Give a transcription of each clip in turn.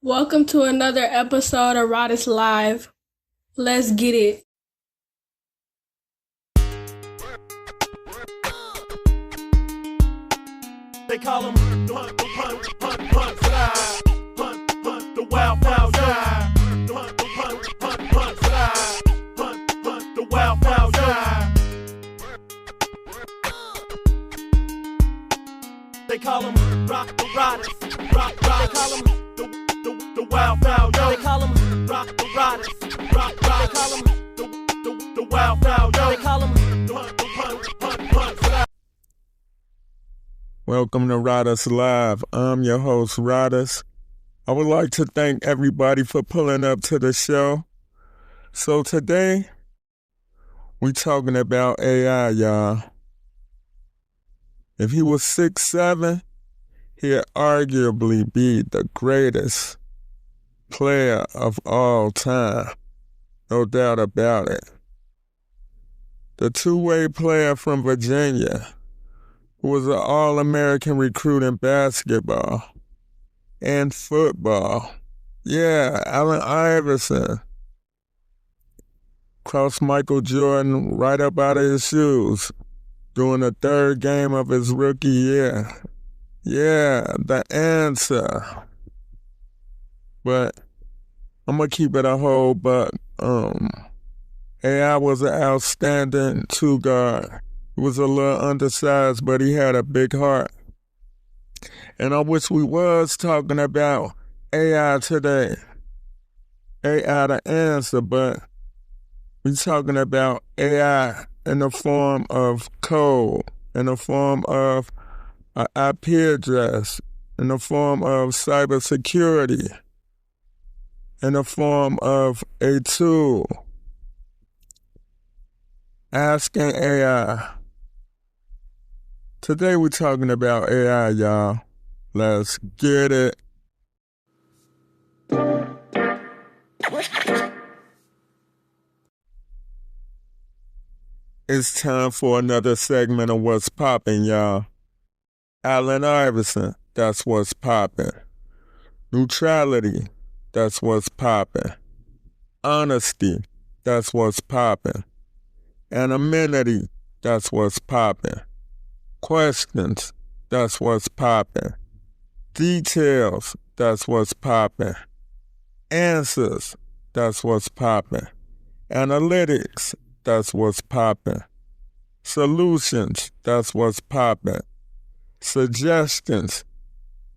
Welcome to another episode of Rodis Live. Let's get it. They call him hunt, slide. Hunt, the wild ride. Hunt, slide. Hunt, the wild ride. They call him rock the riders. They call him the wild ride. They call him rock the riders. They call him the wild ride. They call him hunt, slide. Welcome to Rodis Live. I'm your host, Rodis. I would like to thank everybody for pulling up to the show. So today, we talking about AI, y'all. If he was 6'7", he'd arguably be the greatest player of all time. No doubt about it. The two-way player from Virginia, who was an All-American recruit in basketball and football. Yeah, Allen Iverson crossed Michael Jordan right up out of his shoes during the third game of his rookie year. Yeah, the answer. But I'm going to keep it a whole buck. AI was an outstanding two-guard. He was a little undersized, but he had a big heart. And I wish we was talking about AI today. AI the answer, but we talking about AI in the form of code, in the form of an IP address, in the form of cybersecurity, in the form of a tool. Asking AI. Today we're talking about AI, y'all. Let's get it. It's time for another segment of What's Poppin', y'all. Allen Iverson, that's what's poppin'. Neutrality, that's what's poppin'. Honesty, that's what's poppin'. Anonymity, that's what's poppin'. Questions, that's what's poppin'. Details, that's what's poppin'. Answers, that's what's poppin'. Analytics, that's what's poppin'. Solutions, that's what's poppin'. Suggestions,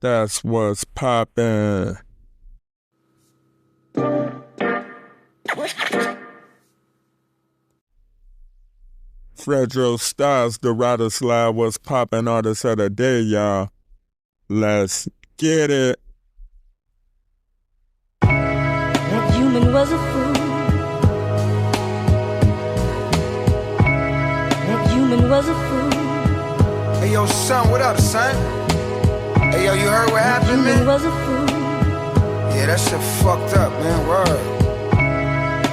that's what's poppin'. Fredro Stars, the Rodis Live was poppin' artist of the day, y'all. Let's get it. That human was a fool. That human was a fool. Hey yo, son, what up, son? Hey yo, you heard what happened, Human man? was a fool. Yeah, that shit fucked up, man. Word.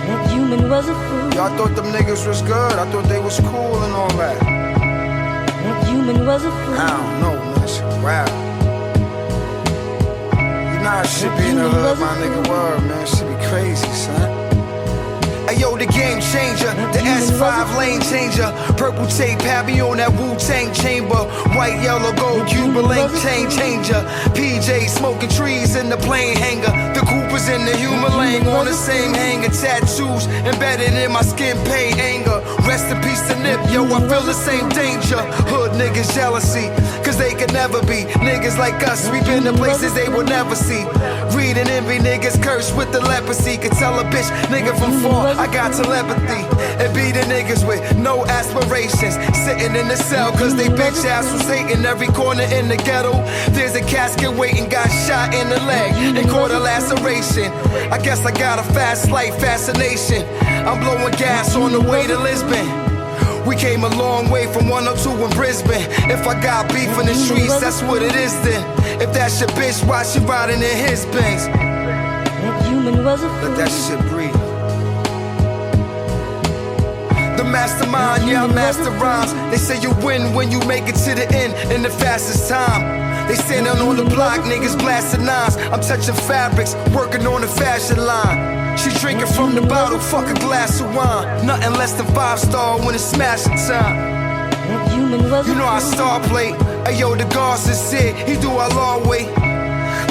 That human was a fool. Y'all thought them niggas was good. I thought they was cool and all that. That human was a fool. I don't know, man. Shit wow. You know how shit be in the hood, my nigga. Word, man. Shit be crazy, son. Hey yo, the game changer, the S5 lane changer. Purple tape, had me on that Wu-Tang chamber. White, yellow, gold, Cuban link chain changer. PJ smoking trees in the plane hanger. The Coopers in the human lane on the same hanger. Tattoos embedded in my skin, pain, anger. Rest in peace to Nip, yo, I feel the same danger. Hood niggas jealousy, cause they could never be niggas like us. We been to places they will never see. Read and envy niggas cursed with the leprosy. Could tell a bitch, nigga from far, I got telepathy. And be the niggas with no aspirations, sitting in the cell cause they bitch ass was hating. Every corner in the ghetto, there's a casket waiting. Got shot in the leg and caught a laceration. I guess I got a fast life fascination. I'm blowing gas on the way to Lisbon. We came a long way from 102 in Brisbane. If I got beef in the streets, that's what it is then. If that's your bitch, why she riding in his Benz? That human was a fool. Let that shit breathe. The mastermind, yeah, I master rhymes. They say you win when you make it to the end in the fastest time. They standing on the block, niggas blasting nines. I'm touching fabrics, working on the fashion line. She drinking from the bottle, fuck a glass of wine. Nothing less than 5-star when it's smashing time. You know I star plate. Ayo, the gods is it, he do our law way.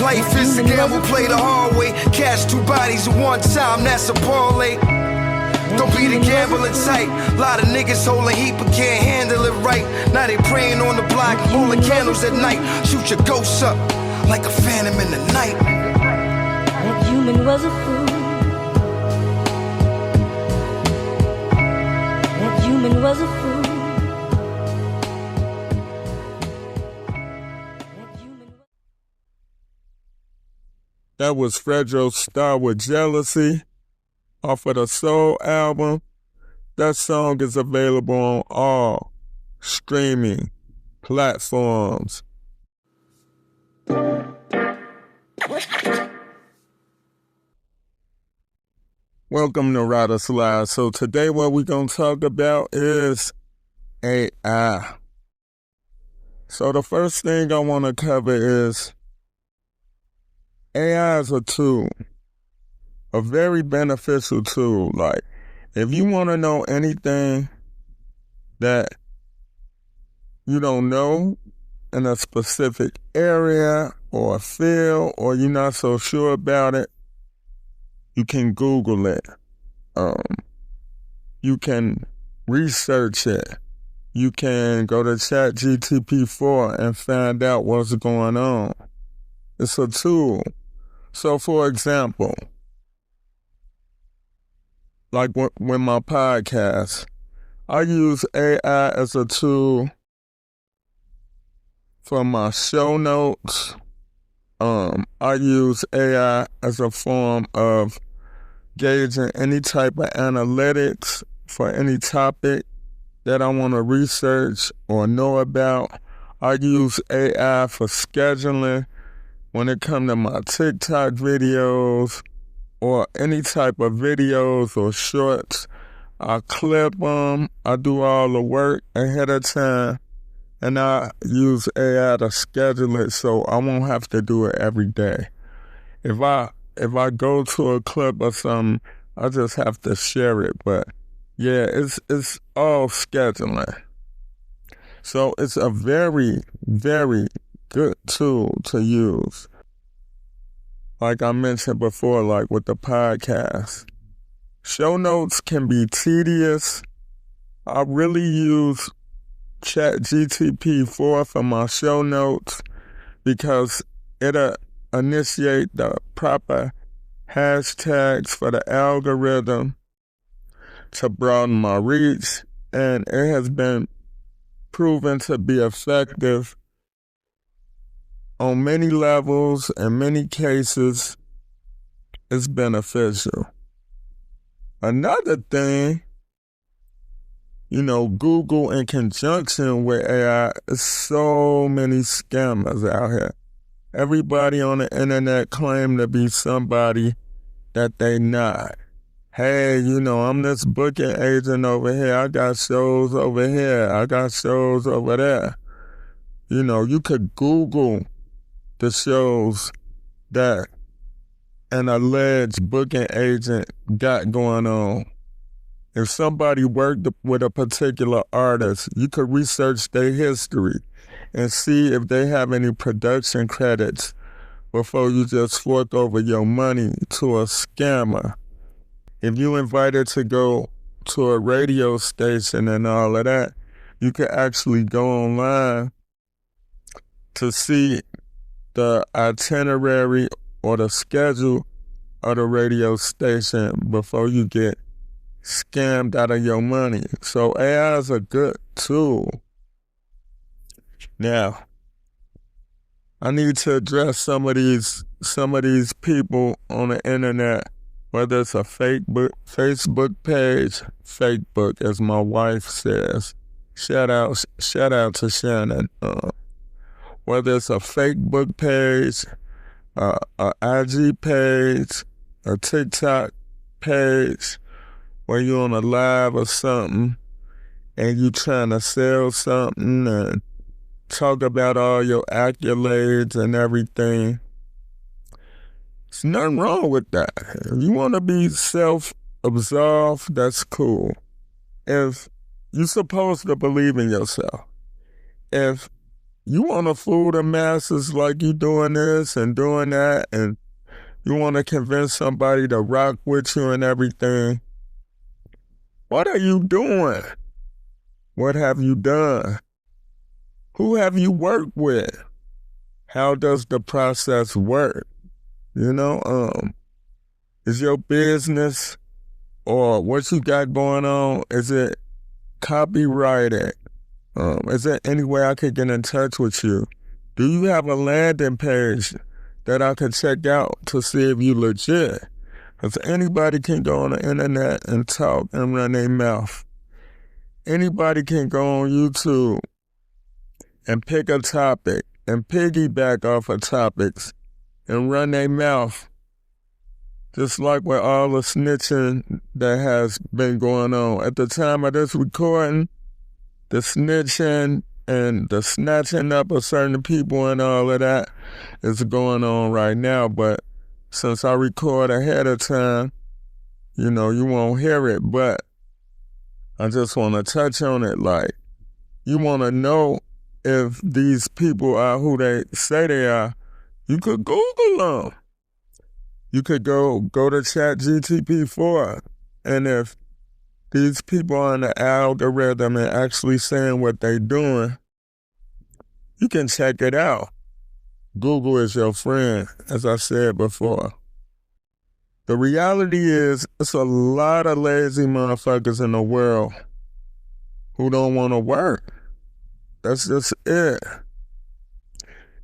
Life is a gamble, play the hard way. Cash 2 bodies at one time, that's a parlay. Don't be the gambling type. Lot of niggas holding heat but can't handle it right. Now they praying on the block, holding candles at night. Shoot your ghosts up like a phantom in the night. That human was a fool. That human was a fool. That was Fredro Starr with Jealousy off of the Soul album. That song is available on all streaming platforms. Welcome to Riders Live. So today what we're going to talk about is AI. So the first thing I want to cover is AI is a tool, a very beneficial tool. Like, if you want to know anything that you don't know in a specific area or field, or you're not so sure about it, you can Google it. You can research it. You can go to ChatGPT-4 and find out what's going on. It's a tool. So, for example, like with my podcast, I use AI as a tool for my show notes. I use AI as a form of gauging any type of analytics for any topic that I want to research or know about. I use AI for scheduling when it comes to my TikTok videos or any type of videos or shorts. I clip them, I do all the work ahead of time, and I use AI to schedule it so I won't have to do it every day. If I go to a clip or something, I just have to share it. But yeah, it's all scheduling. So it's a very, very good tool to use. Like I mentioned before, like with the podcast. Show notes can be tedious. I really use ChatGPT-4 for my show notes because it'll initiate the proper hashtags for the algorithm to broaden my reach, and it has been proven to be effective on many levels. In many cases, it's beneficial. Another thing, Google in conjunction with AI, is so many scammers out here. Everybody on the internet claim to be somebody that they not. Hey, I'm this booking agent over here. I got shows over here. I got shows over there. You could Google the shows that an alleged booking agent got going on. If somebody worked with a particular artist, you could research their history and see if they have any production credits before you just fork over your money to a scammer. If you invited to go to a radio station and all of that, you could actually go online to see the itinerary or the schedule of the radio station before you get scammed out of your money. So AI is a good tool. Now, I need to address some of these people on the internet, whether it's a Facebook page, Facebook, as my wife says. Shout out to Shannon. Whether it's a Facebook page, a IG page, a TikTok page, where you're on a live or something, and you trying to sell something and talk about all your accolades and everything. There's nothing wrong with that. If you want to be self-absolved, that's cool. If you're supposed to believe in yourself. If you want to fool the masses like you doing this and doing that, and you want to convince somebody to rock with you and everything, what are you doing? What have you done? Who have you worked with? How does the process work? You know, is your business or what you got going on, is it copyrighted? Is there any way I could get in touch with you? Do you have a landing page that I could check out to see if you legit? Because anybody can go on the internet and talk and run their mouth. Anybody can go on YouTube and pick a topic and piggyback off of topics and run their mouth. Just like with all the snitching that has been going on. At the time of this recording, the snitching and the snatching up of certain people and all of that is going on right now. But since I record ahead of time, you know, you won't hear it. But I just want to touch on it. Like, you want to know if these people are who they say they are, you could Google them. You could go to ChatGPT-4, and if these people are in the algorithm and actually saying what they're doing, you can check it out. Google is your friend, as I said before. The reality is, it's a lot of lazy motherfuckers in the world who don't want to work. That's just it.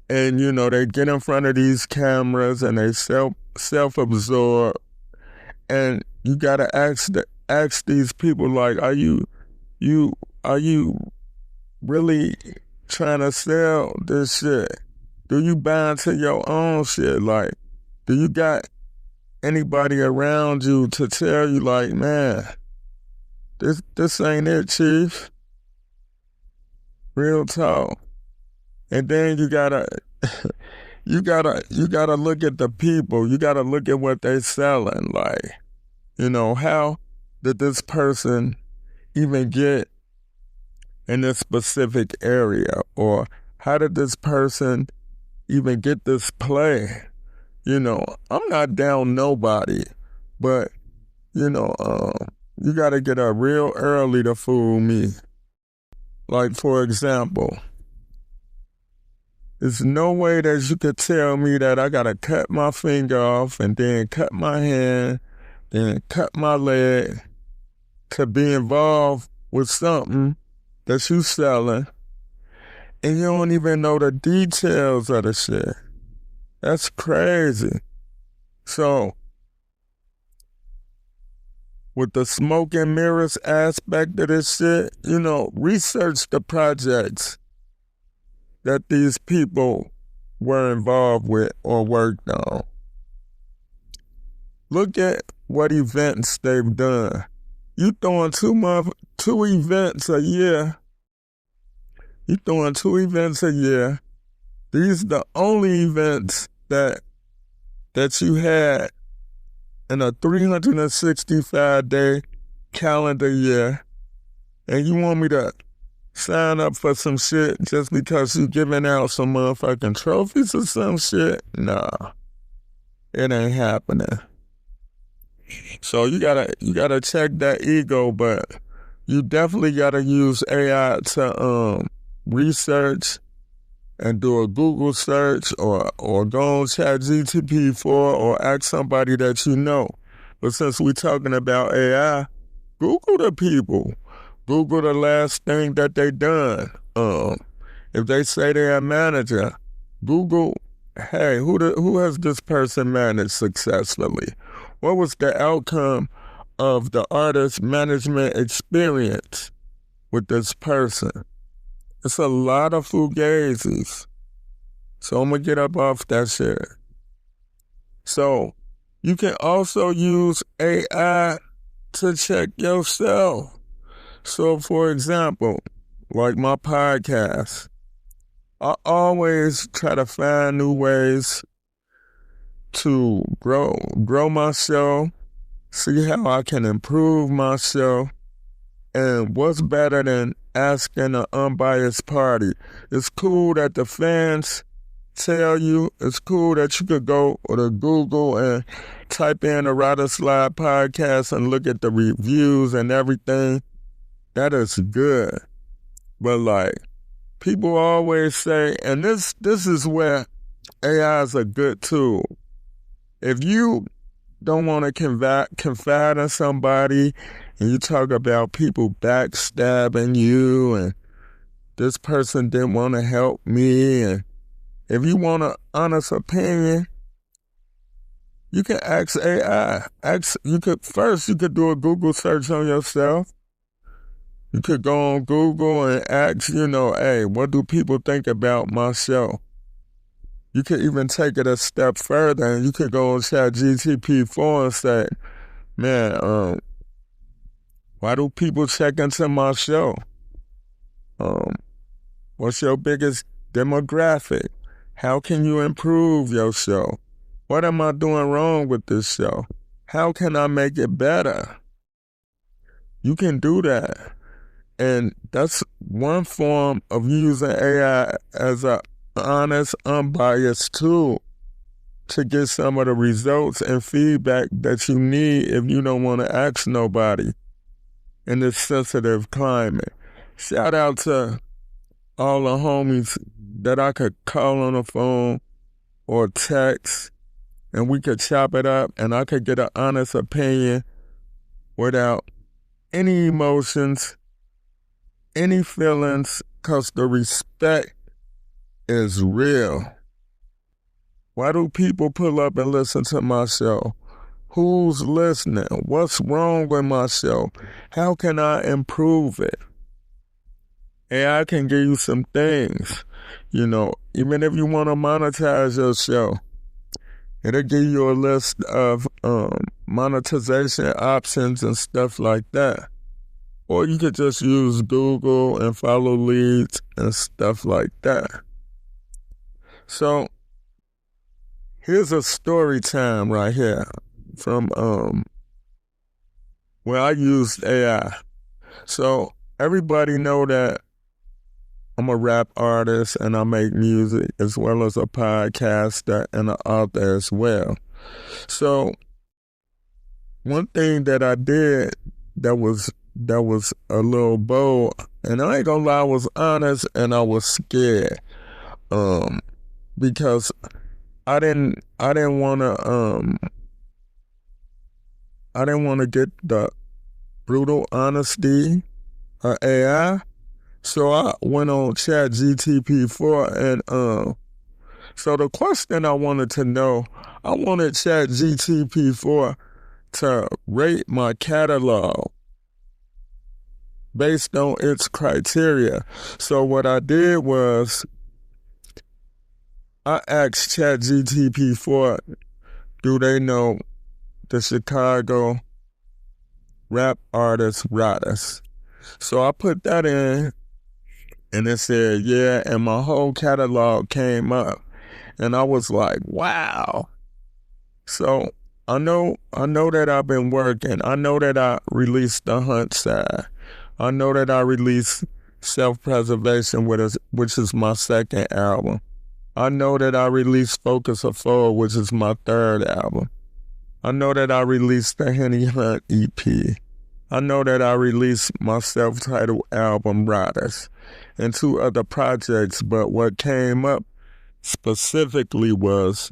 And, you know, they get in front of these cameras and they self-absorbed. And you got to ask these people, like, are you really trying to sell this shit? Do you buy into your own shit? Like, do you got anybody around you to tell you, like, man, this ain't it, chief? Real talk. And then you gotta look at the people. You gotta look at what they selling. Like, you know, how did this person even get in this specific area? Or how did this person even get this play? You know, I'm not down nobody, but, you know, you gotta get up real early to fool me. Like, for example, there's no way that you could tell me that I gotta cut my finger off and then cut my hand, then cut my leg to be involved with something that you selling, and you don't even know the details of the shit. That's crazy. So, with the smoke and mirrors aspect of this shit, you know, research the projects that these people were involved with or worked on. Look at what events they've done. You throwing two events a year. You throwing 2 events a year. These are the only events that you had in a 365-day calendar year. And you want me to sign up for some shit just because you giving out some motherfucking trophies or some shit? Nah, it ain't happening. So you gotta check that ego, but you definitely gotta use AI to research and do a Google search or go on ChatGPT-4 or ask somebody that you know. But since we're talking about AI, Google the people. Google the last thing that they done. If they say they're a manager, Google, hey, who has this person managed successfully? What was the outcome of the artist management experience with this person? It's a lot of fugazis. So I'm gonna get up off that shit. So you can also use AI to check yourself. So, for example, like my podcast, I always try to find new ways to grow my show, see how I can improve my show, and what's better than asking an unbiased party? It's cool that the fans tell you, it's cool that you could go to Google and type in a Rider Slide podcast and look at the reviews and everything. That is good. But like, people always say, and this is where AI is a good tool. If you don't want to confide in somebody and you talk about people backstabbing you and this person didn't want to help me, and if you want an honest opinion, you can ask AI. You could do a Google search on yourself. You could go on Google and ask, hey, what do people think about my show? You could even take it a step further and you could go on ChatGPT-4 and say, man, why do people check into my show? What's your biggest demographic? How can you improve your show? What am I doing wrong with this show? How can I make it better? You can do that. And that's one form of using AI as an honest, unbiased tool to get some of the results and feedback that you need if you don't want to ask nobody in this sensitive climate. Shout out to all the homies that I could call on the phone or text and we could chop it up and I could get an honest opinion without any emotions, any feelings, because the respect is real. Why do people pull up and listen to my show? Who's listening? What's wrong with my show? How can I improve it? AI can give you some things, even if you want to monetize your show. It'll give you a list of monetization options and stuff like that. Or you could just use Google and follow leads and stuff like that. So, here's a story time right here from where I used AI. So, everybody know that I'm a rap artist and I make music as well as a podcaster and an author as well. So, one thing that I did that was a little bold, and I ain't gonna lie, I was honest and I was scared, because I didn't want to get the brutal honesty of AI, so I went on ChatGPT-4 and so the question I wanted to know, I wanted ChatGPT-4 to rate my catalog based on its criteria. So what I did was I asked ChatGPT-4, do they know the Chicago rap artist Rodis? So I put that in and it said, yeah, and my whole catalog came up. And I was like, wow. So I know that I've been working. I know that I released The Hunt Side. I know that I released Self-Preservation, which is my second album. I know that I released Focus of Four, which is my third album. I know that I released the Henny Hunt EP. I know that I released my self-titled album, Riders, and 2 other projects, but what came up specifically was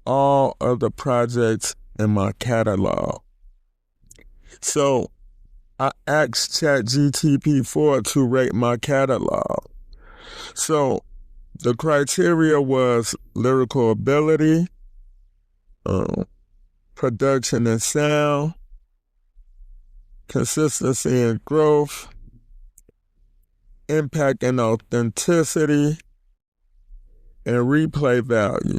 all of the projects in my catalog. So I asked ChatGPT-4 to rate my catalog. So the criteria was lyrical ability, production and sound, consistency and growth, impact and authenticity, and replay value.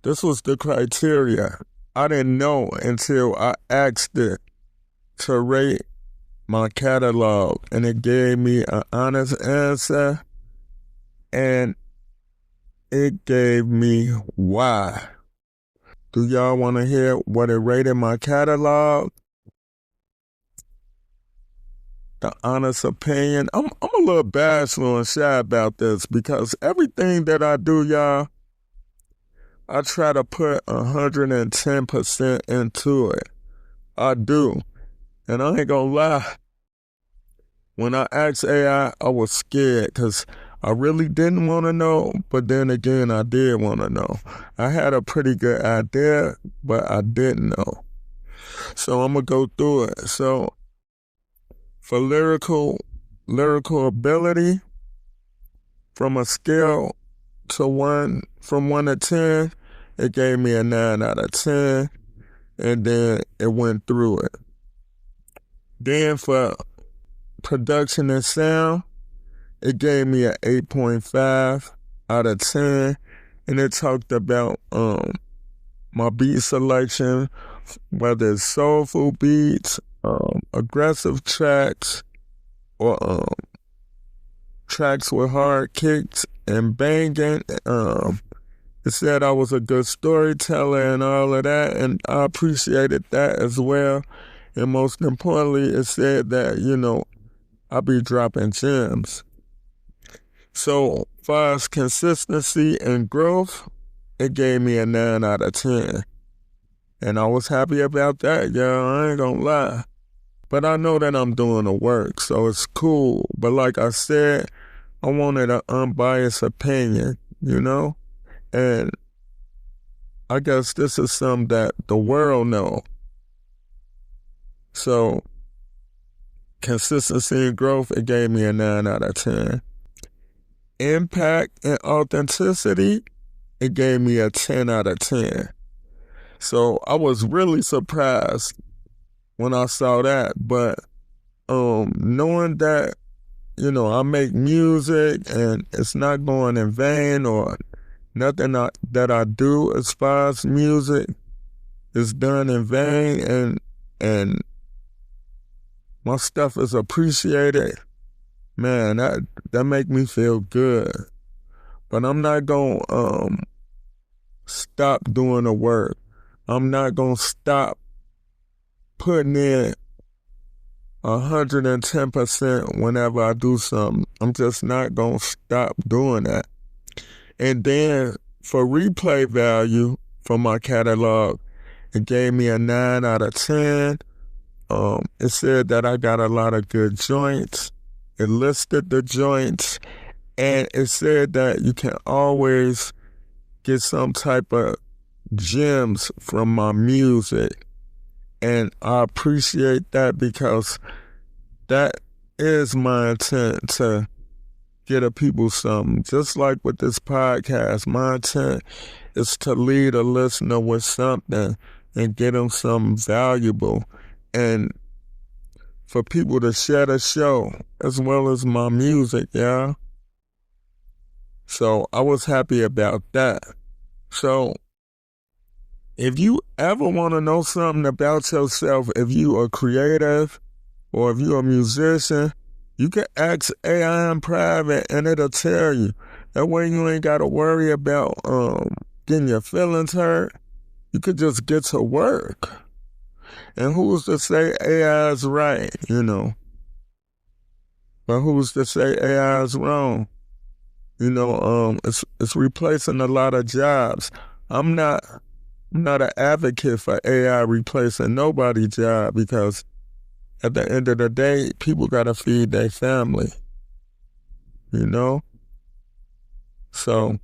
This was the criteria. I didn't know until I asked it to rate my catalog, and it gave me an honest answer, and it gave me why. Do y'all want to hear what it rated my catalog? The honest opinion. I'm a little bashful and shy about this because everything that I do, y'all, I try to put 110% into it. I do. And I ain't gonna lie. When I asked AI, I was scared because I really didn't want to know, but then again, I did want to know. I had a pretty good idea, but I didn't know. So I'm going to go through it. So for lyrical ability, from a scale to 1 to 10, it gave me a 9 out of 10, and then it went through it. Then for production and sound, it gave me an 8.5 out of 10, and it talked about my beat selection, whether it's soulful beats, aggressive tracks, or tracks with hard kicks and banging. It said I was a good storyteller and all of that, and I appreciated that as well. And most importantly, it said that, I be dropping gems. So, as far as consistency and growth, it gave me a 9 out of 10. And I was happy about that, y'all. I ain't gonna lie. But I know that I'm doing the work, so it's cool. But like I said, I wanted an unbiased opinion, And I guess this is something that the world know. So, consistency and growth, it gave me a 9 out of 10. Impact and authenticity, it gave me a 10 out of 10. So I was really surprised when I saw that, but knowing that, I make music and it's not going in vain or nothing that I do as far as music is done in vain and my stuff is appreciated, man, that make me feel good. But I'm not going to stop doing the work. I'm not going to stop putting in 110% whenever I do something. I'm just not going to stop doing that. And then for replay value for my catalog, it gave me a 9 out of 10. It said that I got a lot of good joints. It listed the joints, and it said that you can always get some type of gems from my music. And I appreciate that because that is my intent, to get a people something. Just like with this podcast, my intent is to lead a listener with something and get them something valuable. And for people to share the show as well as my music, yeah. So I was happy about that. So if you ever want to know something about yourself, if you are creative or if you're a musician, you can ask AI in private and it'll tell you. That way you ain't got to worry about getting your feelings hurt. You could just get to work. And who's to say AI is right, But who's to say AI is wrong? It's replacing a lot of jobs. I'm not an advocate for AI replacing nobody's job because at the end of the day, people got to feed their family, So,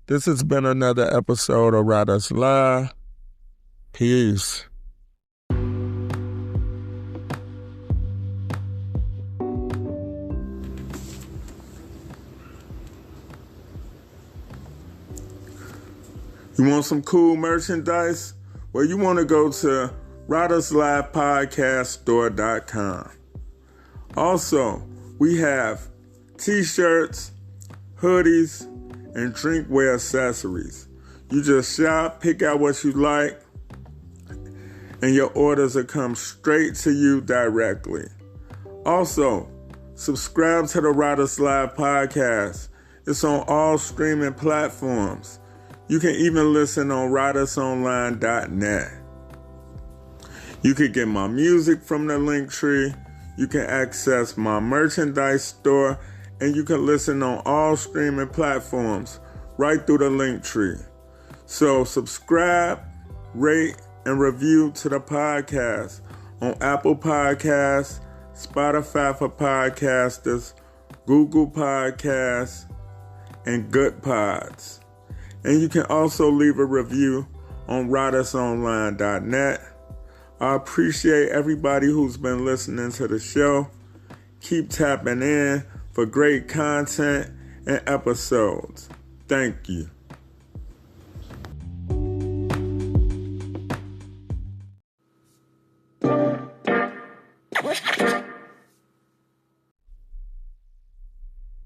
this has been another episode of Writers Live. Peace. You want some cool merchandise? Well, you want to go to writerslivepodcaststore.com. Also, we have t-shirts, hoodies, and drinkware accessories. You just shop, pick out what you like, and your orders will come straight to you directly. Also, subscribe to the Writers Live podcast. It's on all streaming platforms. You can even listen on writersonline.net. You can get my music from the link tree. You can access my merchandise store, and you can listen on all streaming platforms right through the link tree. So subscribe, rate, and review to the podcast on Apple Podcasts, Spotify for podcasters, Google Podcasts, and Good Pods. And you can also leave a review on writersonline.net. I appreciate everybody who's been listening to the show. Keep tapping in for great content and episodes. Thank you.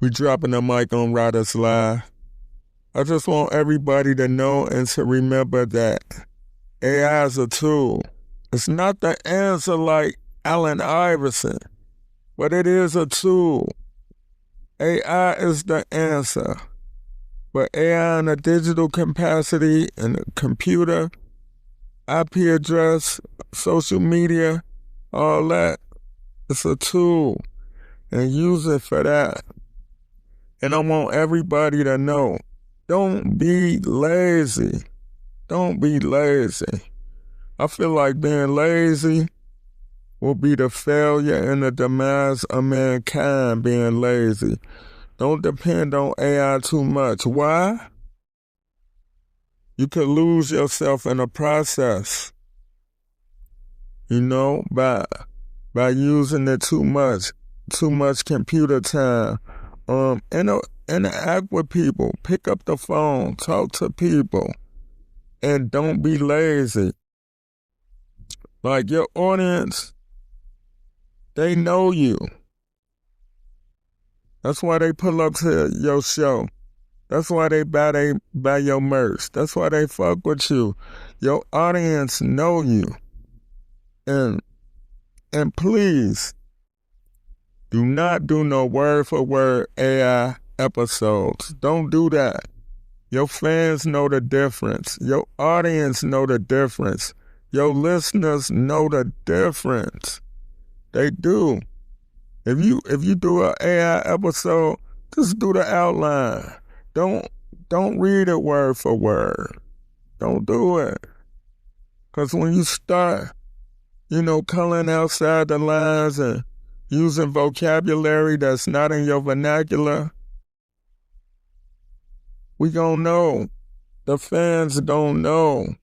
We dropping the mic on Writers Live. I just want everybody to know and to remember that AI is a tool. It's not the answer like Allen Iverson, but it is a tool. AI is the answer. But AI in a digital capacity, in a computer, IP address, social media, all that, it's a tool. And use it for that. And I want everybody to know, don't be lazy. Don't be lazy. I feel like being lazy will be the failure and the demise of mankind, being lazy. Don't depend on AI too much. Why? You could lose yourself in the process, by using it too much computer time. Interact with people, pick up the phone, talk to people, and don't be lazy. Like your audience, they know you. That's why they pull up to your show. That's why they buy your merch. That's why they fuck with you. Your audience know you. And please, do not do no word for word AI episodes. Don't do that. Your fans know the difference. Your audience know the difference. Your listeners know the difference. They do. If you do an AI episode, just do the outline. Don't read it word for word. Don't do it. Because when you start, coloring outside the lines and using vocabulary that's not in your vernacular, we gon' know. The fans don't know.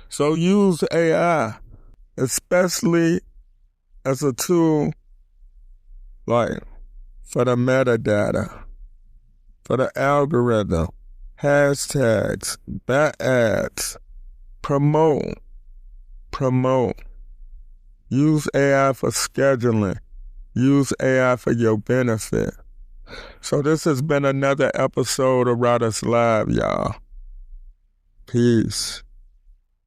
So use AI, especially as a tool, like for the metadata, for the algorithm, hashtags, bat ads, promote. Use AI for scheduling. Use AI for your benefit. So this has been another episode of Writers Live, y'all. Peace.